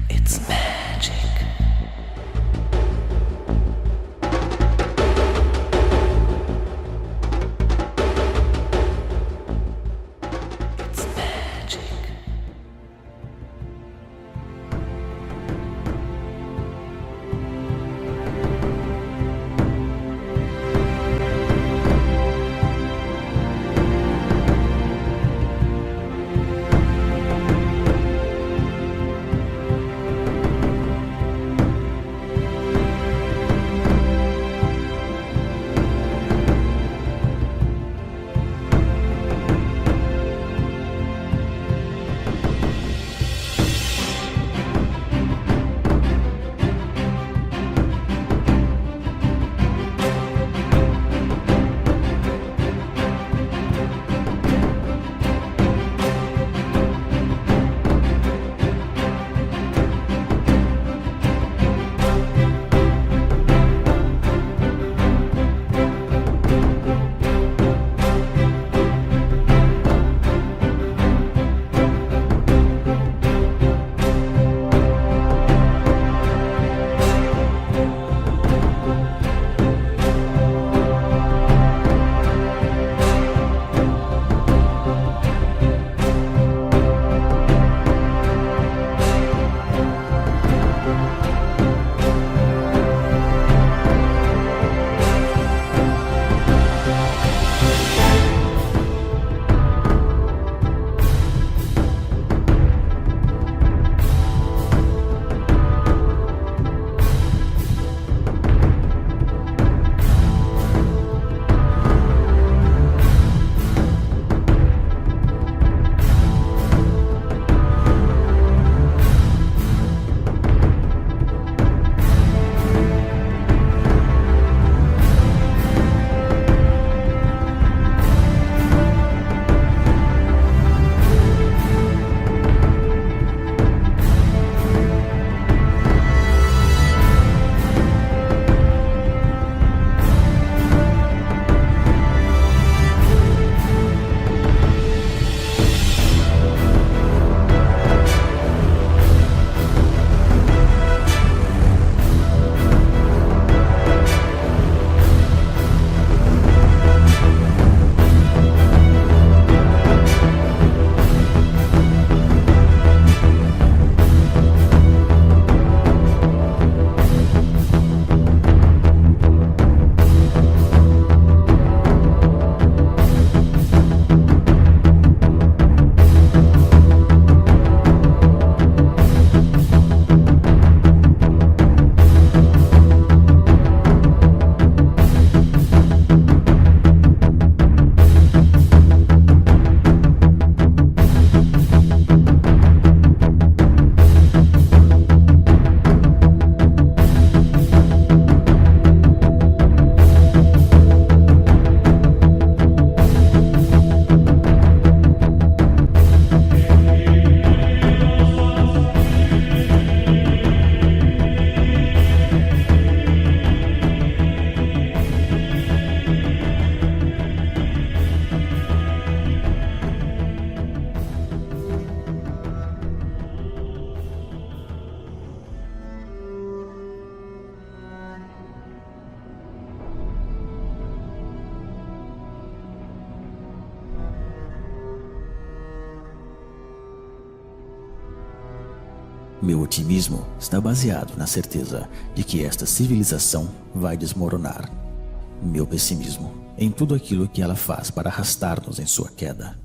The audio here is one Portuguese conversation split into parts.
It's magic. It's magic. Meu otimismo está baseado na certeza de que esta civilização vai desmoronar. Meu pessimismo em tudo aquilo que ela faz para arrastar-nos em sua queda.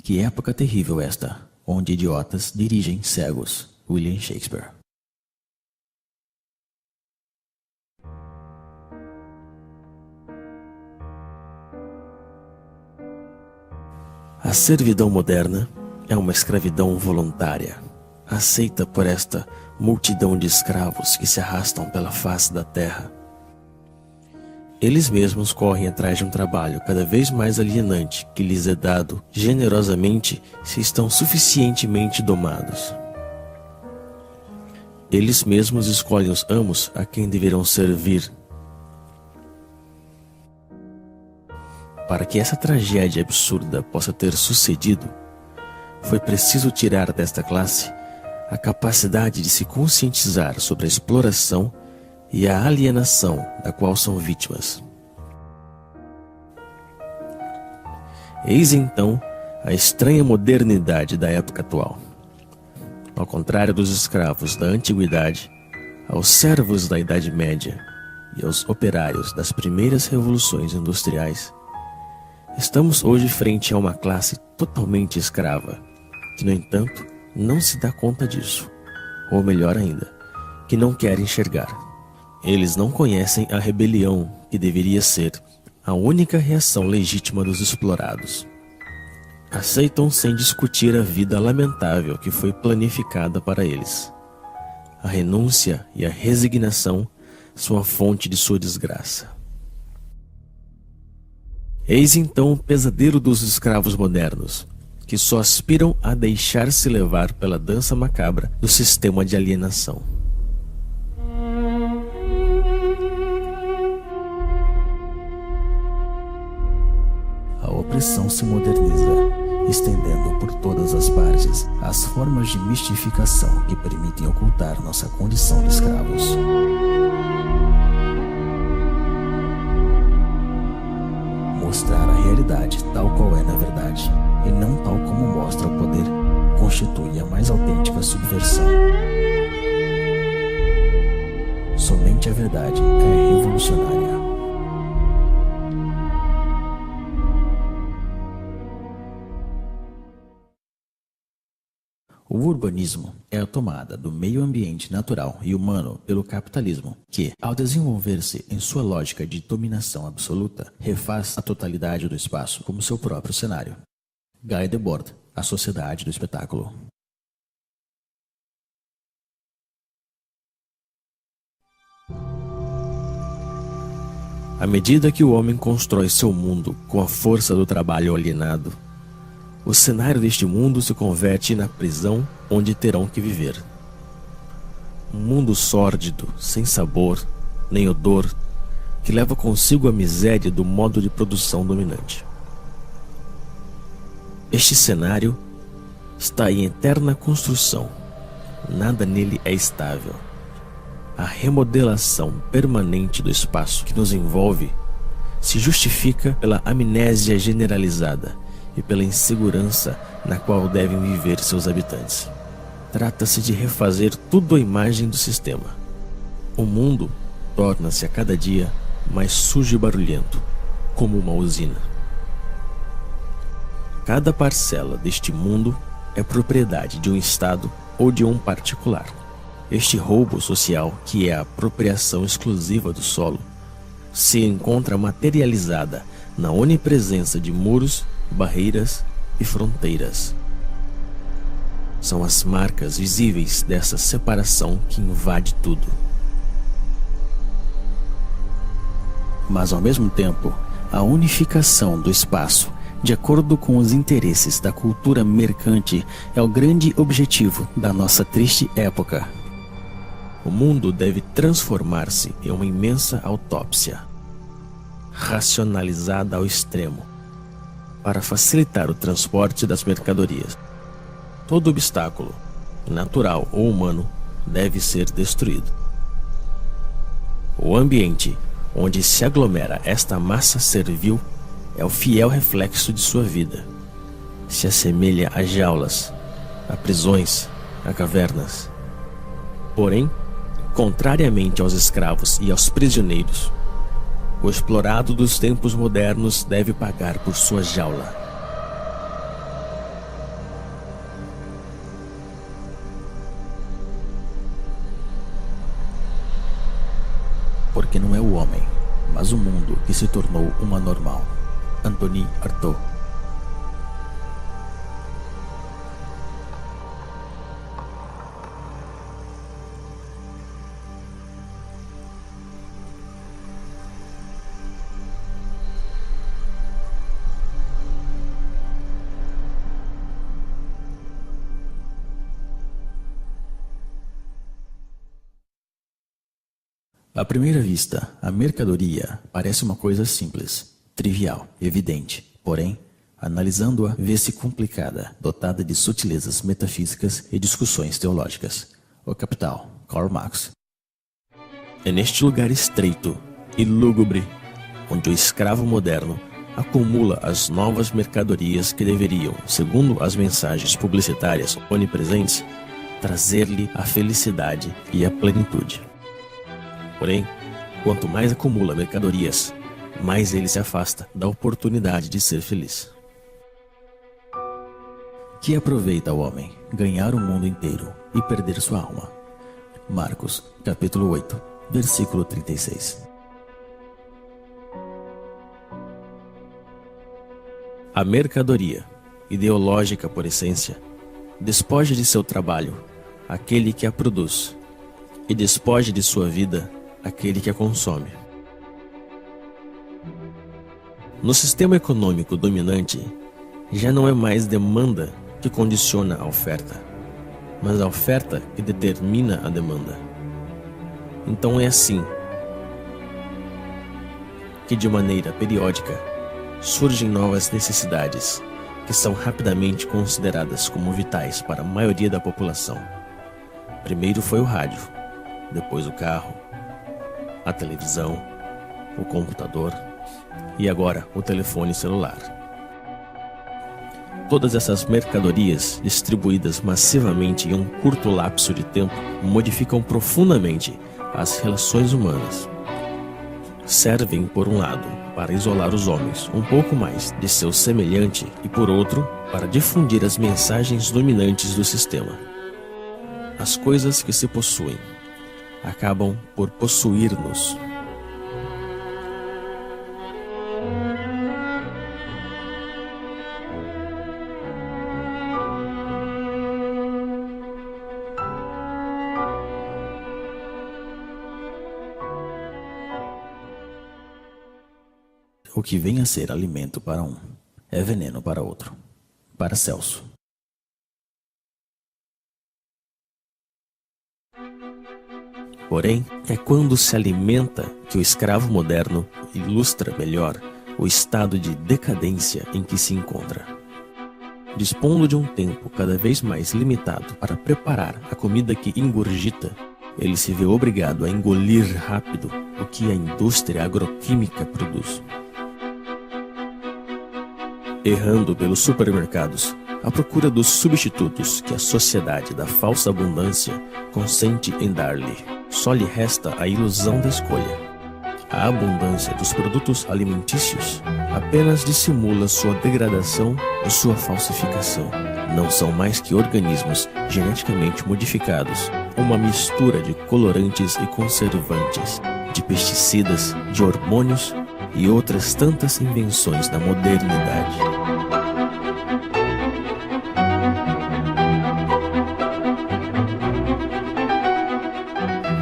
Que época terrível esta, onde idiotas dirigem cegos. William Shakespeare. A servidão moderna é uma escravidão voluntária, aceita por esta multidão de escravos que se arrastam pela face da terra. Eles mesmos correm atrás de um trabalho cada vez mais alienante que lhes é dado generosamente se estão suficientemente domados. Eles mesmos escolhem os amos a quem deverão servir. Para que essa tragédia absurda possa ter sucedido, foi preciso tirar desta classe a capacidade de se conscientizar sobre a exploração e a alienação da qual são vítimas. Eis então a estranha modernidade da época atual. Ao contrário dos escravos da antiguidade, aos servos da Idade Média e aos operários das primeiras revoluções industriais, estamos hoje frente a uma classe totalmente escrava, que, no entanto, não se dá conta disso, ou melhor ainda, que não quer enxergar. Eles não conhecem a rebelião que deveria ser a única reação legítima dos explorados. Aceitam sem discutir a vida lamentável que foi planificada para eles. A renúncia e a resignação são a fonte de sua desgraça. Eis então o pesadelo dos escravos modernos, que só aspiram a deixar-se levar pela dança macabra do sistema de alienação. A opressão se moderniza, estendendo por todas as partes as formas de mistificação que permitem ocultar nossa condição de escravos. Mostrar a realidade tal qual é na verdade, e não tal como mostra o poder, constitui a mais autêntica subversão. Somente a verdade é revolucionária. O urbanismo é a tomada do meio ambiente natural e humano pelo capitalismo, que, ao desenvolver-se em sua lógica de dominação absoluta, refaz a totalidade do espaço como seu próprio cenário. Guy Debord, A Sociedade do Espetáculo. À medida que o homem constrói seu mundo com a força do trabalho alienado, o cenário deste mundo se converte na prisão onde terão que viver. Um mundo sórdido, sem sabor, nem odor, que leva consigo a miséria do modo de produção dominante. Este cenário está em eterna construção. Nada nele é estável. A remodelação permanente do espaço que nos envolve se justifica pela amnésia generalizada e pela insegurança na qual devem viver seus habitantes. Trata-se de refazer tudo à imagem do sistema. O mundo torna-se a cada dia mais sujo e barulhento, como uma usina. Cada parcela deste mundo é propriedade de um Estado ou de um particular. Este roubo social, que é a apropriação exclusiva do solo, se encontra materializada na onipresença de muros, barreiras e fronteiras. São as marcas visíveis dessa separação que invade tudo. Mas ao mesmo tempo, a unificação do espaço, de acordo com os interesses da cultura mercante, é o grande objetivo da nossa triste época. O mundo deve transformar-se em uma imensa autópsia, racionalizada ao extremo, para facilitar o transporte das mercadorias. Todo obstáculo, natural ou humano, deve ser destruído. O ambiente onde se aglomera esta massa servil é o fiel reflexo de sua vida. Se assemelha a jaulas, a prisões, a cavernas. Porém, contrariamente aos escravos e aos prisioneiros, o explorado dos tempos modernos deve pagar por sua jaula. porque não é o homem, mas o mundo que se tornou um anormal. Anthony Artaud. À primeira vista, a mercadoria parece uma coisa simples, trivial, evidente. Porém, analisando-a, vê-se complicada, dotada de sutilezas metafísicas e discussões teológicas. O Capital, Karl Marx. É neste lugar estreito e lúgubre, onde o escravo moderno acumula as novas mercadorias que deveriam, segundo as mensagens publicitárias onipresentes, trazer-lhe a felicidade e a plenitude. Porém, quanto mais acumula mercadorias, mais ele se afasta da oportunidade de ser feliz. Que aproveita o homem ganhar o mundo inteiro e perder sua alma? Marcos, capítulo 8, versículo 36. A mercadoria, ideológica por essência, despoja de seu trabalho aquele que a produz e despoja de sua vida aquele que a consome. No sistema econômico dominante, já não é mais demanda que condiciona a oferta, mas a oferta que determina a demanda. Então é assim que, de maneira periódica, surgem novas necessidades que são rapidamente consideradas como vitais para a maioria da população. Primeiro foi o rádio, depois o carro, a televisão, o computador e agora o telefone celular. Todas essas mercadorias, distribuídas massivamente em um curto lapso de tempo, modificam profundamente as relações humanas. Servem, por um lado, para isolar os homens um pouco mais de seu semelhante e, por outro, para difundir as mensagens dominantes do sistema. As coisas que se possuem acabam por possuir-nos. O que vem a ser alimento para um é veneno para outro. Para Celso. Porém, é quando se alimenta que o escravo moderno ilustra melhor o estado de decadência em que se encontra. Dispondo de um tempo cada vez mais limitado para preparar a comida que ingurgita, ele se vê obrigado a engolir rápido o que a indústria agroquímica produz. Errando pelos supermercados, à procura dos substitutos que a sociedade da falsa abundância consente em dar-lhe, só lhe resta a ilusão da escolha. A abundância dos produtos alimentícios apenas dissimula sua degradação e sua falsificação. Não são mais que organismos geneticamente modificados, uma mistura de colorantes e conservantes, de pesticidas, de hormônios e outras tantas invenções da modernidade.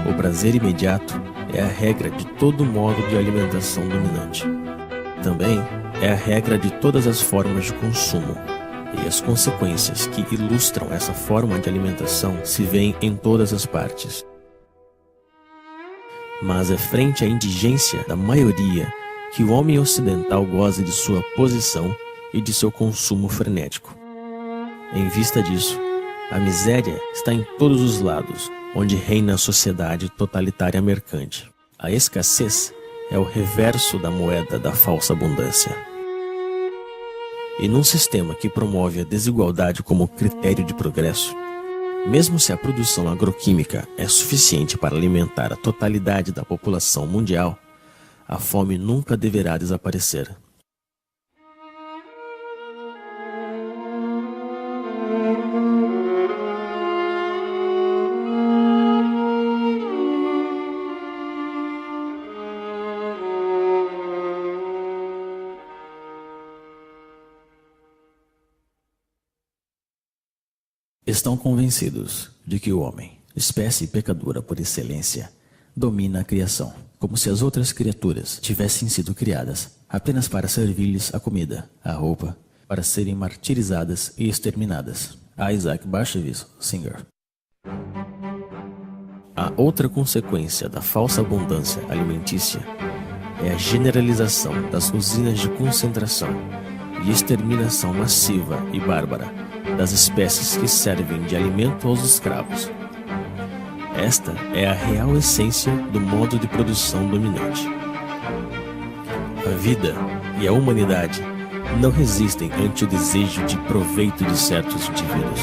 O prazer imediato é a regra de todo modo de alimentação dominante. Também é a regra de todas as formas de consumo, e as consequências que ilustram essa forma de alimentação se veem em todas as partes. Mas é frente à indigência da maioria que o homem ocidental goza de sua posição e de seu consumo frenético. Em vista disso, a miséria está em todos os lados, onde reina a sociedade totalitária mercante. A escassez é o reverso da moeda da falsa abundância. E num sistema que promove a desigualdade como critério de progresso, mesmo se a produção agroquímica é suficiente para alimentar a totalidade da população mundial, a fome nunca deverá desaparecer. estão convencidos de que o homem, espécie pecadora por excelência, domina a criação, como se as outras criaturas tivessem sido criadas apenas para servir-lhes a comida, a roupa, para serem martirizadas e exterminadas. Isaac Bashevis Singer. A outra consequência da falsa abundância alimentícia é a generalização das usinas de concentração e exterminação massiva e bárbara das espécies que servem de alimento aos escravos. Esta é a real essência do modo de produção dominante. A vida e a humanidade não resistem ante o desejo de proveito de certos indivíduos.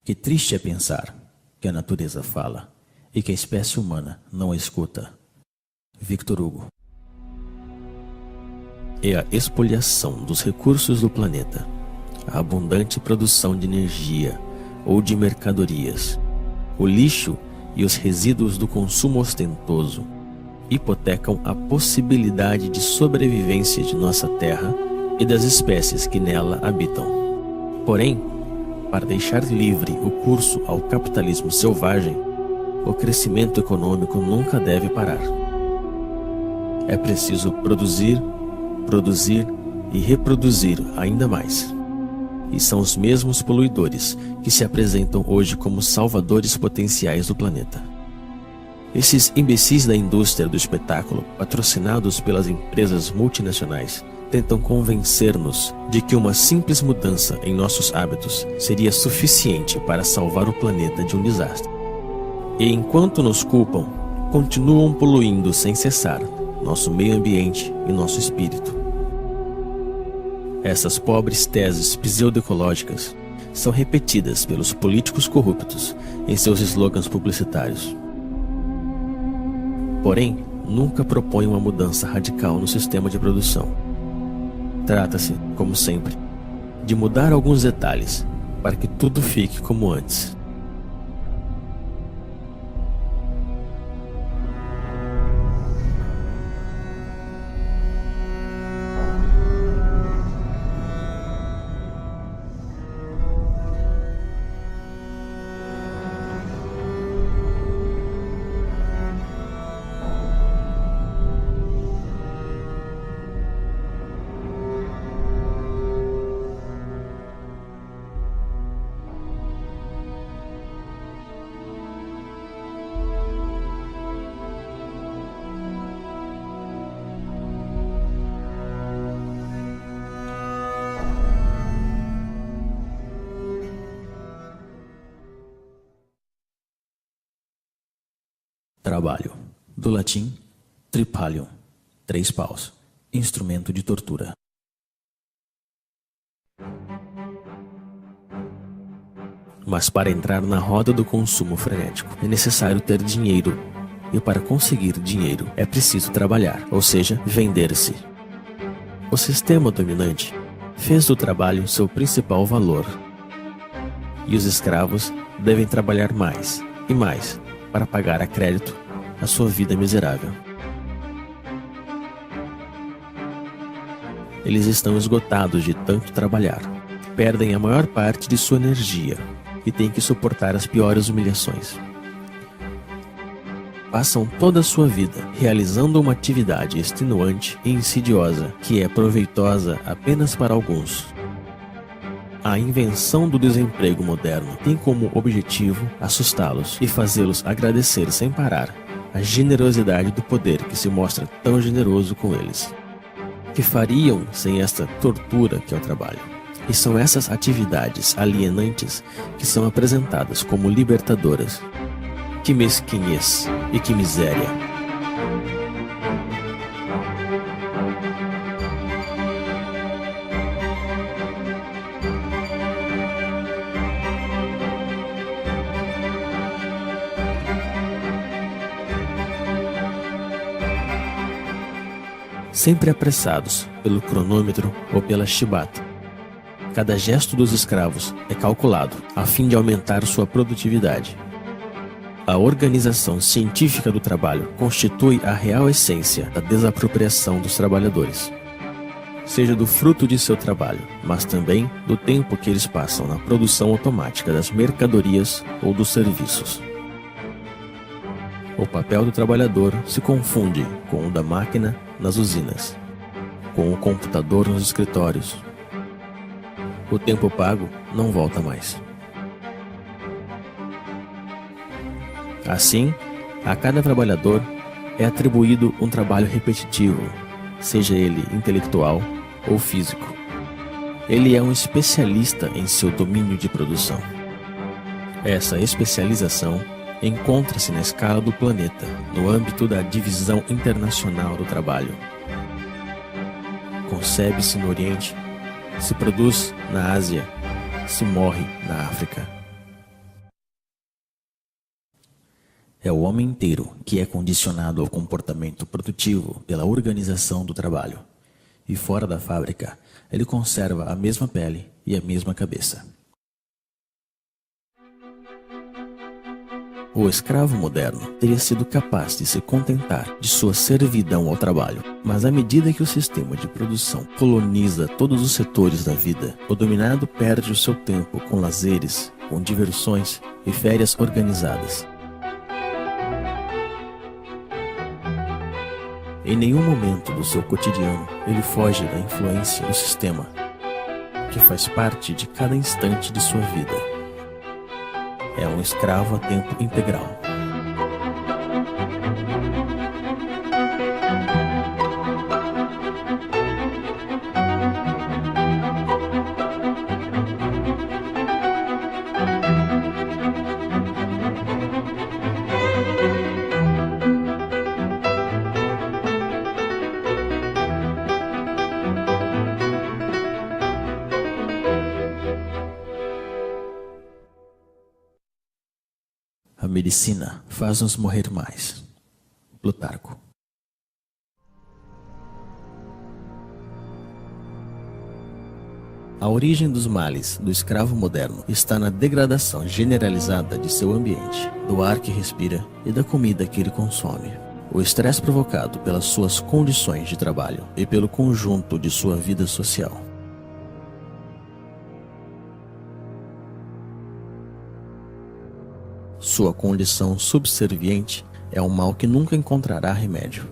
Que triste é pensar que a natureza fala e que a espécie humana não a escuta. Victor Hugo. É a expoliação dos recursos do planeta, a abundante produção de energia ou de mercadorias, o lixo e os resíduos do consumo ostentoso hipotecam a possibilidade de sobrevivência de nossa terra e das espécies que nela habitam. Porém, para deixar livre o curso ao capitalismo selvagem, o crescimento econômico nunca deve parar. É preciso produzir, produzir e reproduzir ainda mais. E são os mesmos poluidores que se apresentam hoje como salvadores potenciais do planeta. Esses imbecis da indústria do espetáculo, patrocinados pelas empresas multinacionais, tentam convencer-nos de que uma simples mudança em nossos hábitos seria suficiente para salvar o planeta de um desastre. E enquanto nos culpam, continuam poluindo sem cessar nosso meio ambiente e nosso espírito. Essas pobres teses pseudoecológicas são repetidas pelos políticos corruptos em seus slogans publicitários. Porém, nunca propõem uma mudança radical no sistema de produção. Trata-se, como sempre, de mudar alguns detalhes para que tudo fique como antes. Trabalho. Do latim, tripalium, 3 paus, instrumento de tortura. Mas para entrar na roda do consumo frenético, é necessário ter dinheiro. E para conseguir dinheiro, é preciso trabalhar, ou seja, vender-se. O sistema dominante fez do trabalho seu principal valor. E os escravos devem trabalhar mais e mais para pagar a crédito a sua vida miserável. Eles estão esgotados de tanto trabalhar, perdem a maior parte de sua energia e têm que suportar as piores humilhações. Passam toda a sua vida realizando uma atividade extenuante e insidiosa que é proveitosa apenas para alguns. A invenção do desemprego moderno tem como objetivo assustá-los e fazê-los agradecer sem parar a generosidade do poder que se mostra tão generoso com eles. Que fariam sem esta tortura que é o trabalho? E são essas atividades alienantes que são apresentadas como libertadoras. Que mesquinhez e que miséria! Sempre apressados pelo cronômetro ou pela chibata. Cada gesto dos escravos é calculado a fim de aumentar sua produtividade. A organização científica do trabalho constitui a real essência da desapropriação dos trabalhadores, seja do fruto de seu trabalho, mas também do tempo que eles passam na produção automática das mercadorias ou dos serviços. O papel do trabalhador se confunde com o da máquina nas usinas, com o computador nos escritórios. O tempo pago não volta mais. Assim, a cada trabalhador é atribuído um trabalho repetitivo, seja ele intelectual ou físico. Ele é um especialista em seu domínio de produção. Essa especialização encontra-se na escala do planeta, no âmbito da Divisão Internacional do Trabalho. Concebe-se no Oriente, se produz na Ásia, se morre na África. É o homem inteiro que é condicionado ao comportamento produtivo pela organização do trabalho. E fora da fábrica, ele conserva a mesma pele e a mesma cabeça. O escravo moderno teria sido capaz de se contentar de sua servidão ao trabalho, mas à medida que o sistema de produção coloniza todos os setores da vida, o dominado perde o seu tempo com lazeres, com diversões e férias organizadas. Em nenhum momento do seu cotidiano ele foge da influência do sistema, que faz parte de cada instante de sua vida. É um escravo a tempo integral. A medicina faz-nos morrer mais. Plutarco. A origem dos males do escravo moderno está na degradação generalizada de seu ambiente, do ar que respira e da comida que ele consome. O estresse provocado pelas suas condições de trabalho e pelo conjunto de sua vida social. Sua condição subserviente é um mal que nunca encontrará remédio.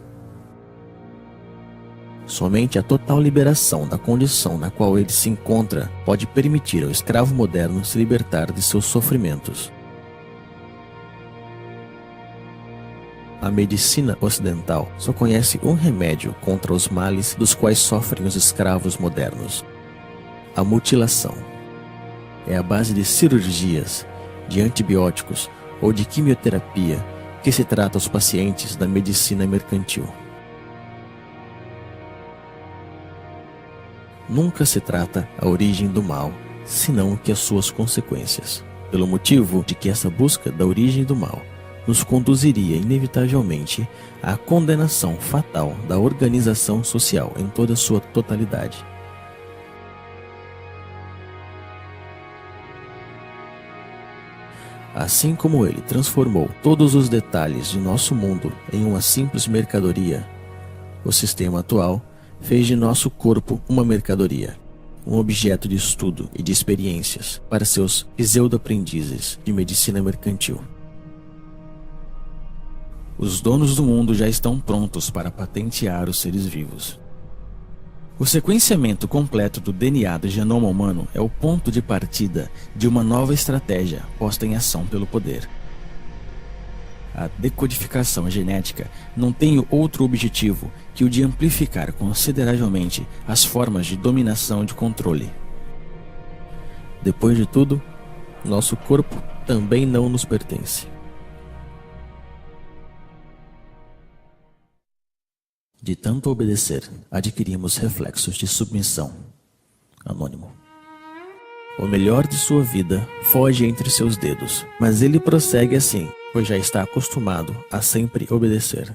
Somente a total liberação da condição na qual ele se encontra pode permitir ao escravo moderno se libertar de seus sofrimentos. A medicina ocidental só conhece um remédio contra os males dos quais sofrem os escravos modernos: a mutilação. É a base de cirurgias, de antibióticos ou de quimioterapia que se trata aos pacientes da medicina mercantil. Nunca se trata a origem do mal, senão que as suas consequências. pelo motivo de que essa busca da origem do mal nos conduziria inevitavelmente à condenação fatal da organização social em toda a sua totalidade. Assim como ele transformou todos os detalhes de nosso mundo em uma simples mercadoria, o sistema atual fez de nosso corpo uma mercadoria, um objeto de estudo e de experiências para seus pseudo-aprendizes de medicina mercantil. Os donos do mundo já estão prontos para patentear os seres vivos. O sequenciamento completo do DNA do genoma humano é o ponto de partida de uma nova estratégia posta em ação pelo poder. A decodificação genética não tem outro objetivo que o de amplificar consideravelmente as formas de dominação e de controle. Depois de tudo, nosso corpo também não nos pertence. De tanto obedecer, adquirimos reflexos de submissão. Anônimo. O melhor de sua vida foge entre seus dedos, mas ele prossegue assim, pois já está acostumado a sempre obedecer.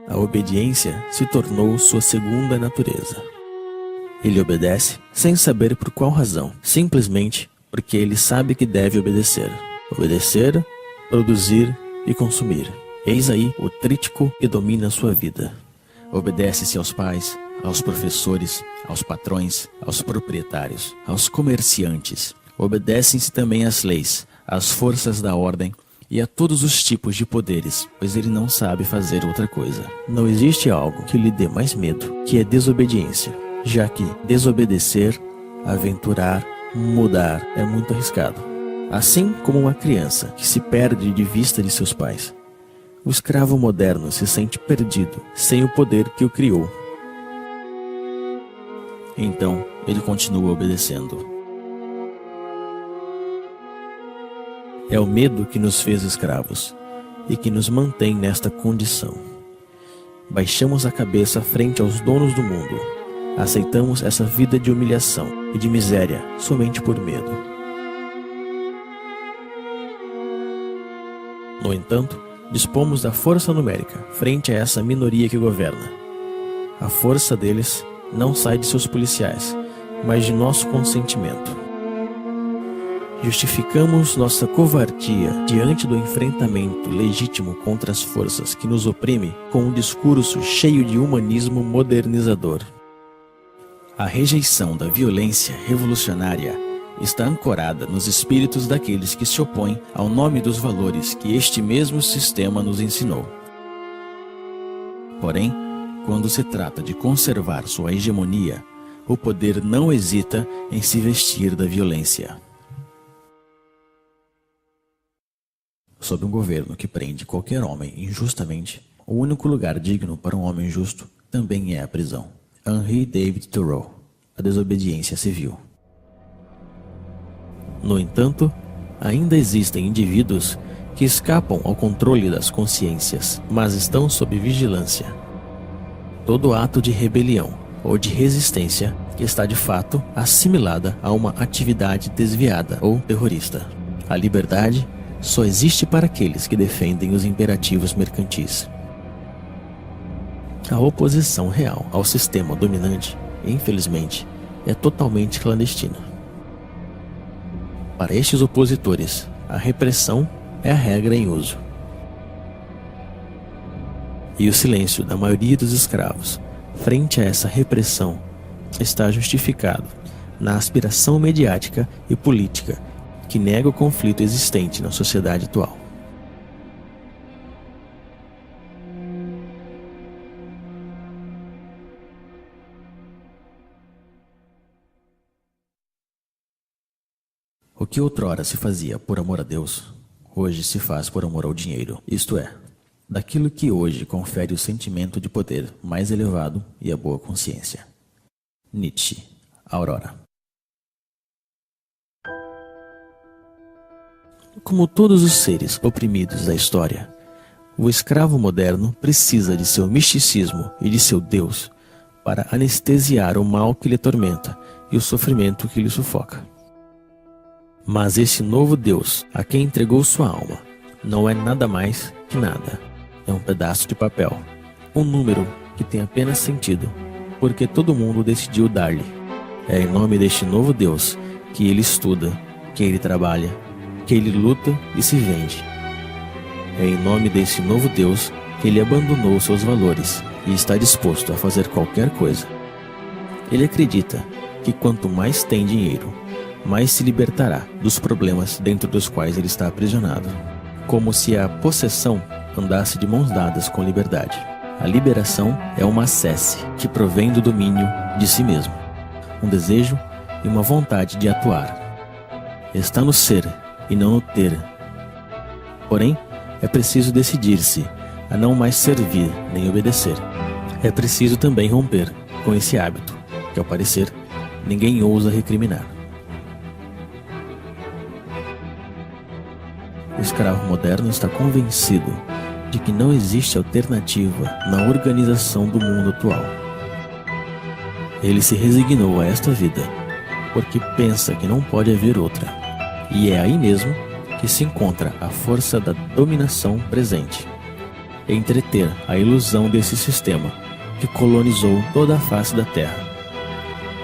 A obediência se tornou sua segunda natureza. Ele obedece sem saber por qual razão, simplesmente porque ele sabe que deve obedecer. Obedecer, produzir e consumir. Eis aí o trítico que domina sua vida. Obedece-se aos pais, aos professores, aos patrões, aos proprietários, aos comerciantes. Obedecem-se também às leis, às forças da ordem e a todos os tipos de poderes, pois ele não sabe fazer outra coisa. Não existe algo que lhe dê mais medo que a desobediência, já que desobedecer, aventurar, mudar é muito arriscado. Assim como uma criança que se perde de vista de seus pais, o escravo moderno se sente perdido, sem o poder que o criou. Então, ele continua obedecendo. É o medo que nos fez escravos e que nos mantém nesta condição. Baixamos a cabeça frente aos donos do mundo. Aceitamos essa vida de humilhação e de miséria somente por medo. No entanto, dispomos da força numérica frente a essa minoria que governa. A força deles não sai de seus policiais, mas de nosso consentimento. Justificamos nossa covardia diante do enfrentamento legítimo contra as forças que nos oprimem com um discurso cheio de humanismo modernizador. A rejeição da violência revolucionária está ancorada nos espíritos daqueles que se opõem ao nome dos valores que este mesmo sistema nos ensinou. Porém, quando se trata de conservar sua hegemonia, o poder não hesita em se vestir da violência. Sob um governo que prende qualquer homem injustamente, o único lugar digno para um homem justo também é a prisão. Henry David Thoreau, A Desobediência Civil. No entanto, ainda existem indivíduos que escapam ao controle das consciências, mas estão sob vigilância. Todo ato de rebelião ou de resistência que está de fato assimilada a uma atividade desviada ou terrorista. A liberdade só existe para aqueles que defendem os imperativos mercantis. A oposição real ao sistema dominante, infelizmente, é totalmente clandestina. Para estes opositores, a repressão é a regra em uso. E o silêncio da maioria dos escravos frente a essa repressão está justificado na aspiração mediática e política que nega o conflito existente na sociedade atual. O que outrora se fazia por amor a Deus, hoje se faz por amor ao dinheiro, isto é, daquilo que hoje confere o sentimento de poder mais elevado e a boa consciência. Nietzsche, Aurora. Como todos os seres oprimidos da história, o escravo moderno precisa de seu misticismo e de seu Deus para anestesiar o mal que lhe atormenta e o sofrimento que lhe sufoca. Mas esse novo Deus, a quem entregou sua alma, não é nada mais que nada. É um pedaço de papel, um número que tem apenas sentido, porque todo mundo decidiu dar-lhe. É em nome deste novo Deus que ele estuda, que ele trabalha, que ele luta e se vende. É em nome desse novo Deus que ele abandonou seus valores e está disposto a fazer qualquer coisa. Ele acredita que quanto mais tem dinheiro, mais se libertará dos problemas dentro dos quais ele está aprisionado. Como se a possessão andasse de mãos dadas com liberdade. A liberação é uma acesse que provém do domínio de si mesmo, um desejo e uma vontade de atuar. Está no ser e não no ter. Porém, é preciso decidir-se a não mais servir nem obedecer. É preciso também romper com esse hábito, que ao parecer ninguém ousa recriminar. O escravo moderno está convencido de que não existe alternativa na organização do mundo atual. Ele se resignou a esta vida, porque pensa que não pode haver outra. E é aí mesmo que se encontra a força da dominação presente. Entreter a ilusão desse sistema que colonizou toda a face da Terra.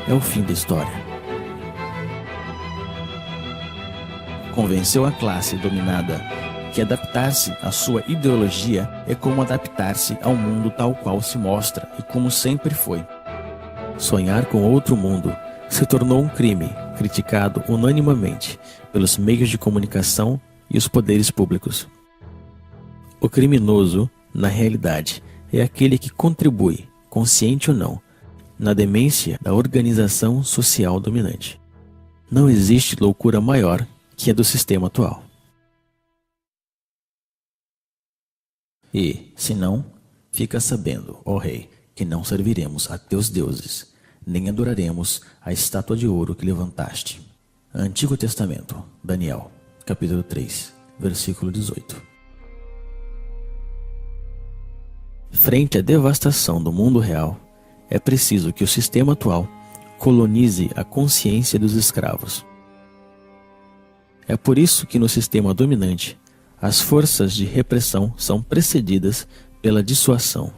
É o fim da história. Convenceu a classe dominada que adaptar-se à sua ideologia é como adaptar-se ao mundo tal qual se mostra e como sempre foi. Sonhar com outro mundo se tornou um crime, criticado unanimemente pelos meios de comunicação e os poderes públicos. O criminoso, na realidade, é aquele que contribui, consciente ou não, na demência da organização social dominante. Não existe loucura maior que a do sistema atual. E, se não, fica sabendo, ó rei, que não serviremos a teus deuses, nem adoraremos a estátua de ouro que levantaste. Antigo Testamento, Daniel, capítulo 3, versículo 18. Frente à devastação do mundo real, é preciso que o sistema atual colonize a consciência dos escravos. É por isso que no sistema dominante, as forças de repressão são precedidas pela dissuasão,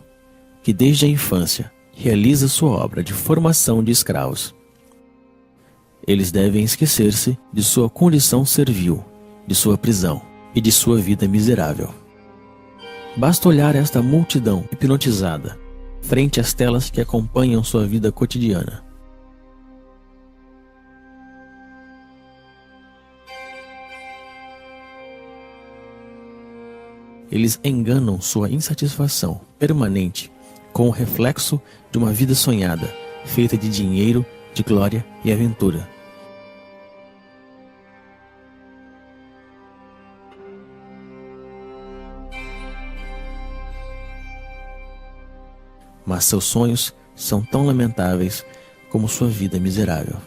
que desde a infância realiza sua obra de formação de escravos. Eles devem esquecer-se de sua condição servil, de sua prisão e de sua vida miserável. Basta olhar esta multidão hipnotizada frente às telas que acompanham sua vida cotidiana. Eles enganam sua insatisfação permanente com o reflexo de uma vida sonhada, feita de dinheiro, de glória e aventura. Mas seus sonhos são tão lamentáveis como sua vida miserável.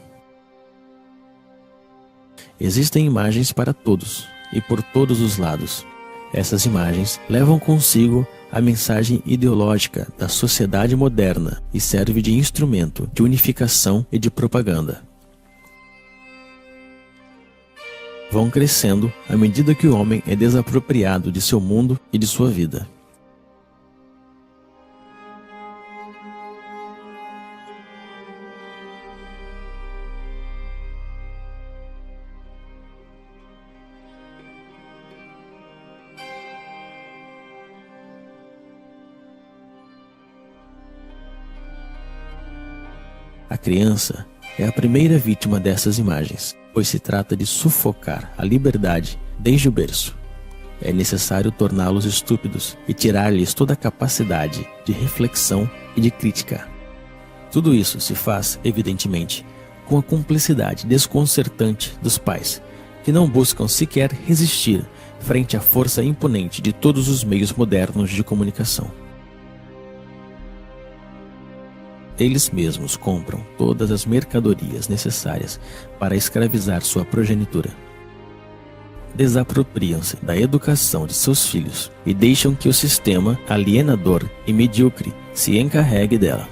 Existem imagens para todos e por todos os lados. Essas imagens levam consigo a mensagem ideológica da sociedade moderna e serve de instrumento de unificação e de propaganda. Vão crescendo à medida que o homem é desapropriado de seu mundo e de sua vida. A criança é a primeira vítima dessas imagens, pois se trata de sufocar a liberdade desde o berço. É necessário torná-los estúpidos e tirar-lhes toda a capacidade de reflexão e de crítica. Tudo isso se faz, evidentemente, com a cumplicidade desconcertante dos pais, que não buscam sequer resistir frente à força imponente de todos os meios modernos de comunicação. Eles mesmos compram todas as mercadorias necessárias para escravizar sua progenitura. Desapropriam-se da educação de seus filhos e deixam que o sistema alienador e medíocre se encarregue dela.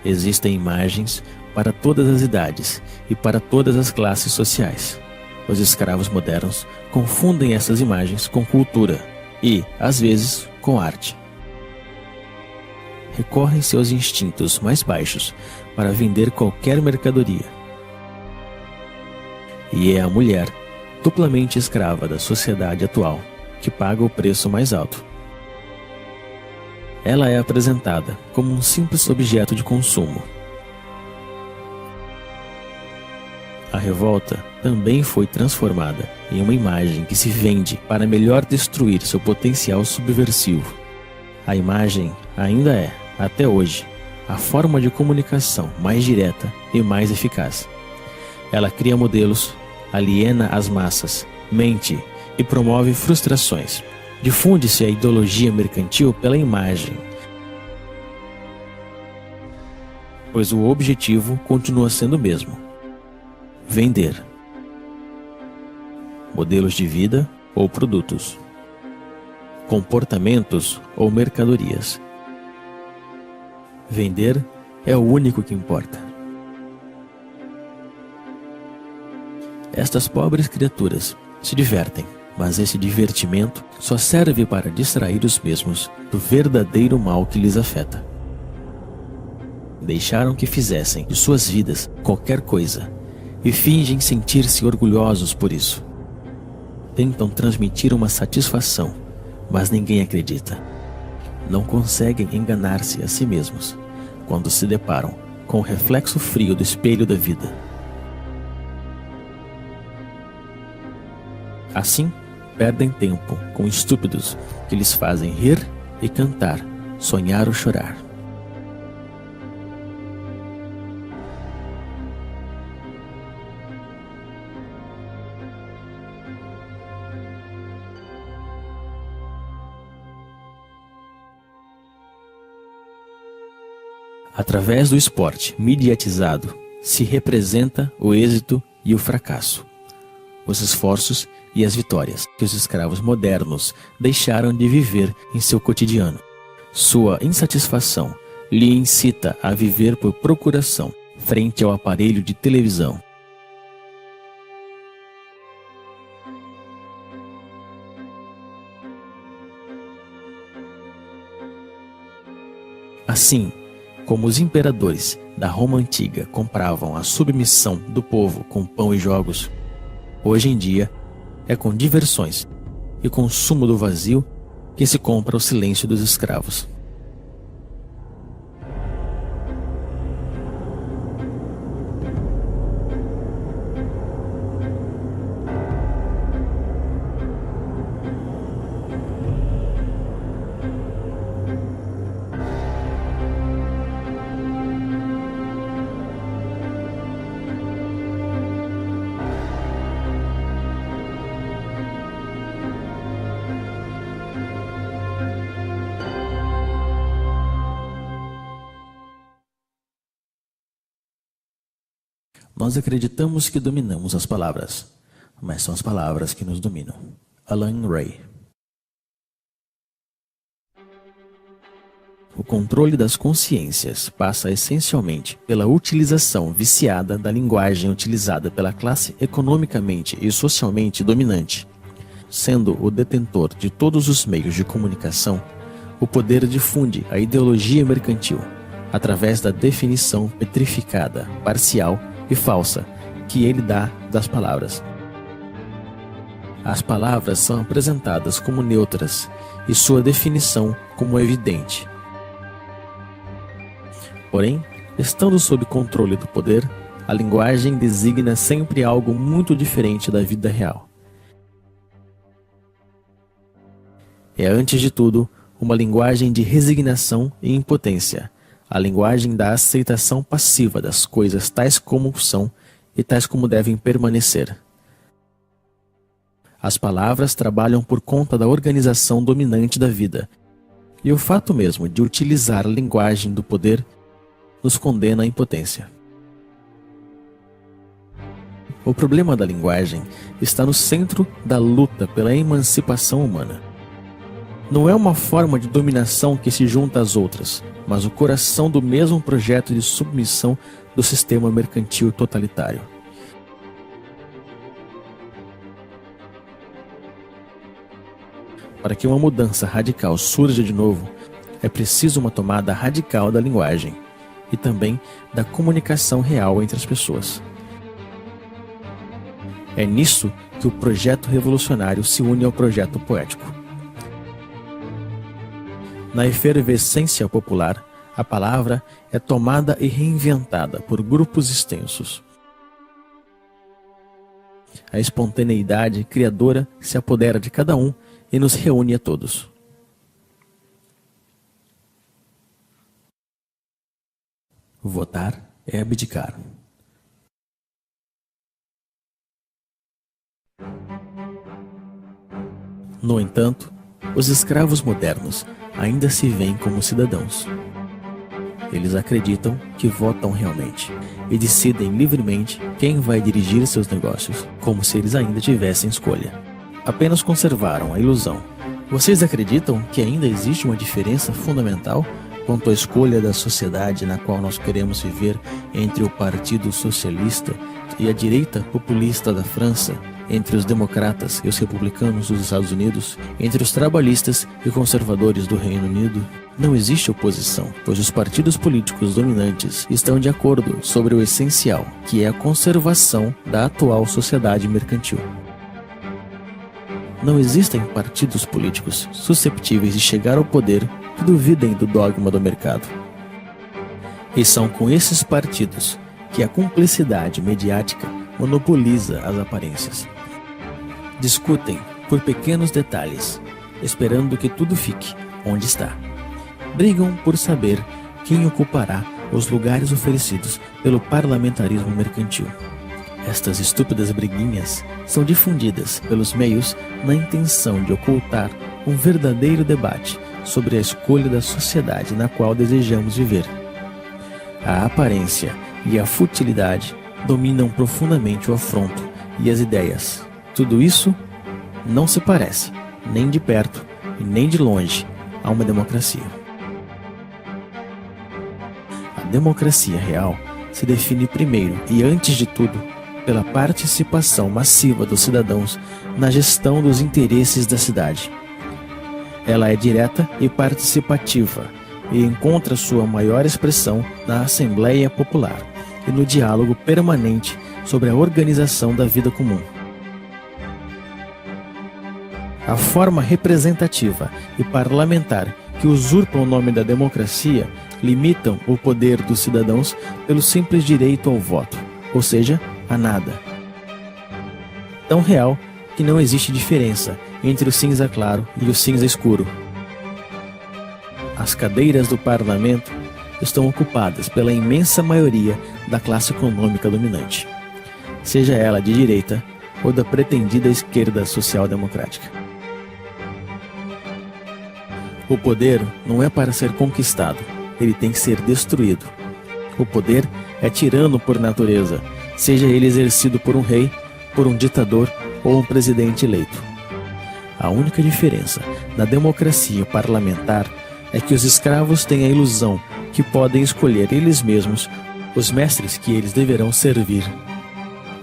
Existem imagens para todas as idades e para todas as classes sociais. Os escravos modernos confundem essas imagens com cultura e, às vezes, com arte. Recorrem seus instintos mais baixos para vender qualquer mercadoria. E é a mulher, duplamente escrava da sociedade atual, que paga o preço mais alto. Ela é apresentada como um simples objeto de consumo. A revolta também foi transformada em uma imagem que se vende para melhor destruir seu potencial subversivo. A imagem ainda é, até hoje, a forma de comunicação mais direta e mais eficaz. Ela cria modelos, aliena as massas, mente e promove frustrações. Difunde-se a ideologia mercantil pela imagem, pois o objetivo continua sendo o mesmo: vender. Modelos de vida ou produtos, comportamentos ou mercadorias. Vender é o único que importa. Estas pobres criaturas se divertem, mas esse divertimento só serve para distrair os mesmos do verdadeiro mal que lhes afeta. Deixaram que fizessem de suas vidas qualquer coisa e fingem sentir-se orgulhosos por isso. Tentam transmitir uma satisfação, mas ninguém acredita. Não conseguem enganar-se a si mesmos quando se deparam com o reflexo frio do espelho da vida. Assim, perdem tempo com estúpidos que lhes fazem rir e cantar, sonhar ou chorar. Através do esporte mediatizado, se representa o êxito e o fracasso, os esforços e as vitórias que os escravos modernos deixaram de viver em seu cotidiano. Sua insatisfação lhe incita a viver por procuração frente ao aparelho de televisão. Assim, como os imperadores da Roma antiga compravam a submissão do povo com pão e jogos, hoje em dia é com diversões e consumo do vazio que se compra o silêncio dos escravos. Nós acreditamos que dominamos as palavras, mas são as palavras que nos dominam. Alan Ray. O controle das consciências passa essencialmente pela utilização viciada da linguagem utilizada pela classe economicamente e socialmente dominante. Sendo o detentor de todos os meios de comunicação, o poder difunde a ideologia mercantil através da definição petrificada, parcial e falsa que ele dá das palavras. As palavras são apresentadas como neutras e sua definição como evidente. Porém, estando sob controle do poder, a linguagem designa sempre algo muito diferente da vida real. É, antes de tudo, uma linguagem de resignação e impotência, a linguagem da aceitação passiva das coisas tais como são e tais como devem permanecer. As palavras trabalham por conta da organização dominante da vida, e o fato mesmo de utilizar a linguagem do poder nos condena à impotência. O problema da linguagem está no centro da luta pela emancipação humana. Não é uma forma de dominação que se junta às outras, mas o coração do mesmo projeto de submissão do sistema mercantil totalitário. Para que uma mudança radical surja de novo, é preciso uma tomada radical da linguagem e também da comunicação real entre as pessoas. É nisso que o projeto revolucionário se une ao projeto poético. Na efervescência popular, a palavra é tomada e reinventada por grupos extensos. A espontaneidade criadora se apodera de cada um e nos reúne a todos. Votar é abdicar. No entanto, os escravos modernos ainda se veem como cidadãos. Eles acreditam que votam realmente e decidem livremente quem vai dirigir seus negócios, como se eles ainda tivessem escolha. Apenas conservaram a ilusão. Vocês acreditam que ainda existe uma diferença fundamental quanto à escolha da sociedade na qual nós queremos viver entre o Partido Socialista e a direita populista da França, entre os democratas e os republicanos dos Estados Unidos, entre os trabalhistas e conservadores do Reino Unido? Não existe oposição, pois os partidos políticos dominantes estão de acordo sobre o essencial, que é a conservação da atual sociedade mercantil. Não existem partidos políticos susceptíveis de chegar ao poder que duvidem do dogma do mercado. E são com esses partidos que a cumplicidade mediática monopoliza as aparências. Discutem por pequenos detalhes, esperando que tudo fique onde está. Brigam por saber quem ocupará os lugares oferecidos pelo parlamentarismo mercantil. Estas estúpidas briguinhas são difundidas pelos meios na intenção de ocultar um verdadeiro debate sobre a escolha da sociedade na qual desejamos viver. A aparência e a futilidade dominam profundamente o afronto e as ideias. Tudo isso não se parece, nem de perto e nem de longe, a uma democracia. A democracia real se define primeiro e antes de tudo pela participação massiva dos cidadãos na gestão dos interesses da cidade. Ela é direta e participativa e encontra sua maior expressão na Assembleia Popular e no diálogo permanente sobre a organização da vida comum. A forma representativa e parlamentar que usurpam o nome da democracia limitam o poder dos cidadãos pelo simples direito ao voto, ou seja, a nada. Tão real que não existe diferença entre o cinza claro e o cinza escuro. As cadeiras do parlamento estão ocupadas pela imensa maioria da classe econômica dominante, seja ela de direita ou da pretendida esquerda social-democrática. O poder não é para ser conquistado, ele tem que ser destruído. O poder é tirano por natureza, seja ele exercido por um rei, por um ditador ou um presidente eleito. A única diferença na democracia parlamentar é que os escravos têm a ilusão que podem escolher eles mesmos os mestres que eles deverão servir.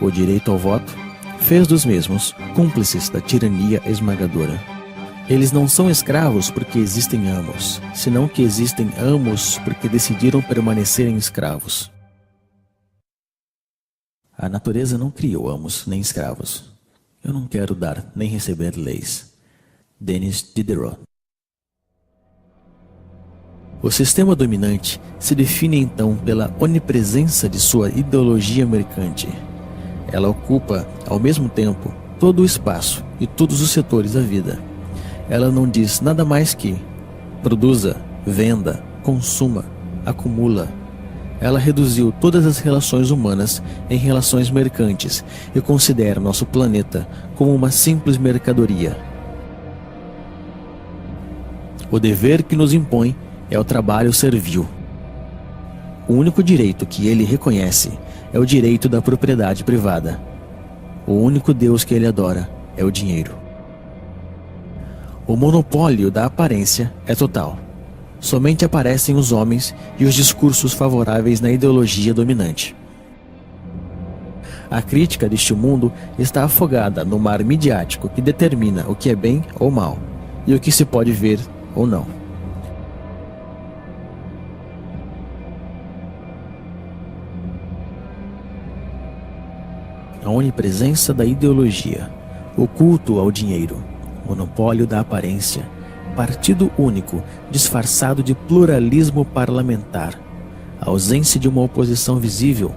O direito ao voto fez dos mesmos cúmplices da tirania esmagadora. Eles não são escravos porque existem amos, senão que existem amos porque decidiram permanecerem escravos. A natureza não criou amos nem escravos. Eu não quero dar nem receber leis. Denis Diderot. O sistema dominante se define então pela onipresença de sua ideologia mercante. Ela ocupa, ao mesmo tempo, todo o espaço e todos os setores da vida. Ela não diz nada mais que produza, venda, consuma, acumula. Ela reduziu todas as relações humanas em relações mercantes e considera nosso planeta como uma simples mercadoria. O dever que nos impõe é o trabalho servil. O único direito que ele reconhece é o direito da propriedade privada. O único Deus que ele adora é o dinheiro. O monopólio da aparência é total. Somente aparecem os homens e os discursos favoráveis na ideologia dominante. A crítica deste mundo está afogada no mar midiático que determina o que é bem ou mal, e o que se pode ver ou não. A onipresença da ideologia, o culto ao dinheiro, monopólio da aparência, partido único disfarçado de pluralismo parlamentar, ausência de uma oposição visível,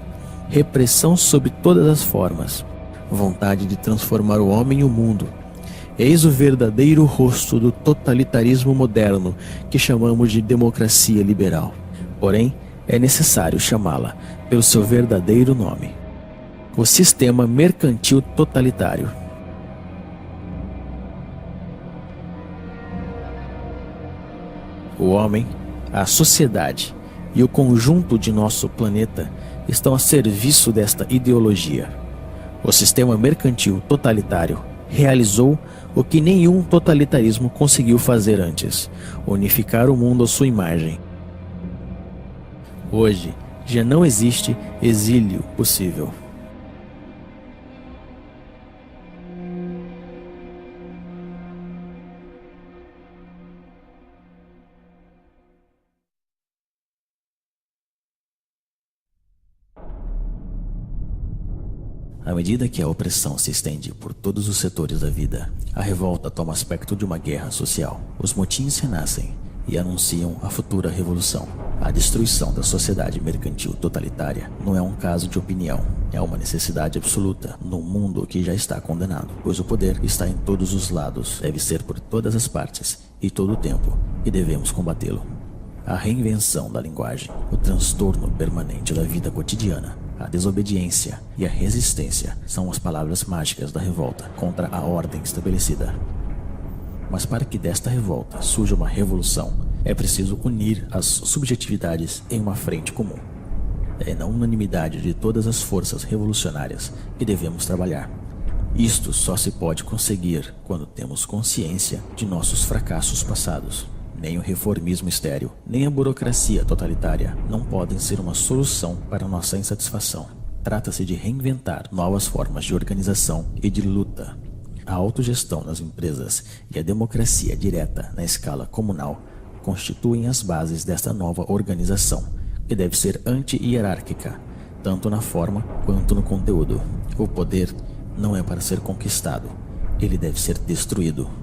repressão sob todas as formas, vontade de transformar o homem e o mundo. Eis o verdadeiro rosto do totalitarismo moderno que chamamos de democracia liberal. Porém, é necessário chamá-la pelo seu verdadeiro nome: o sistema mercantil totalitário. O homem, a sociedade e o conjunto de nosso planeta estão a serviço desta ideologia. O sistema mercantil totalitário realizou o que nenhum totalitarismo conseguiu fazer antes: unificar o mundo à sua imagem. Hoje, já não existe exílio possível. À medida que a opressão se estende por todos os setores da vida, a revolta toma aspecto de uma guerra social. Os motins renascem e anunciam a futura revolução. A destruição da sociedade mercantil totalitária não é um caso de opinião, é uma necessidade absoluta num mundo que já está condenado, pois o poder está em todos os lados, deve ser por todas as partes e todo o tempo, e devemos combatê-lo. A reinvenção da linguagem, o transtorno permanente da vida cotidiana, a desobediência e a resistência são as palavras mágicas da revolta contra a ordem estabelecida. Mas para que desta revolta surja uma revolução, é preciso unir as subjetividades em uma frente comum. É na unanimidade de todas as forças revolucionárias que devemos trabalhar. Isto só se pode conseguir quando temos consciência de nossos fracassos passados. Nem o reformismo estéril, nem a burocracia totalitária não podem ser uma solução para nossa insatisfação. Trata-se de reinventar novas formas de organização e de luta. A autogestão nas empresas e a democracia direta na escala comunal constituem as bases desta nova organização, que deve ser anti-hierárquica, tanto na forma quanto no conteúdo. O poder não é para ser conquistado, ele deve ser destruído.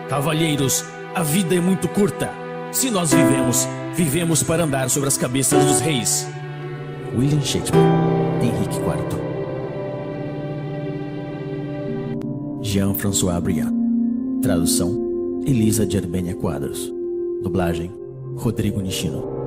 Cavalheiros, a vida é muito curta. Se nós vivemos, vivemos para andar sobre as cabeças dos reis. William Shakespeare, Henrique IV. Jean-François Briand. Tradução: Elisa de Arbênia Quadros. Dublagem: Rodrigo Nishino.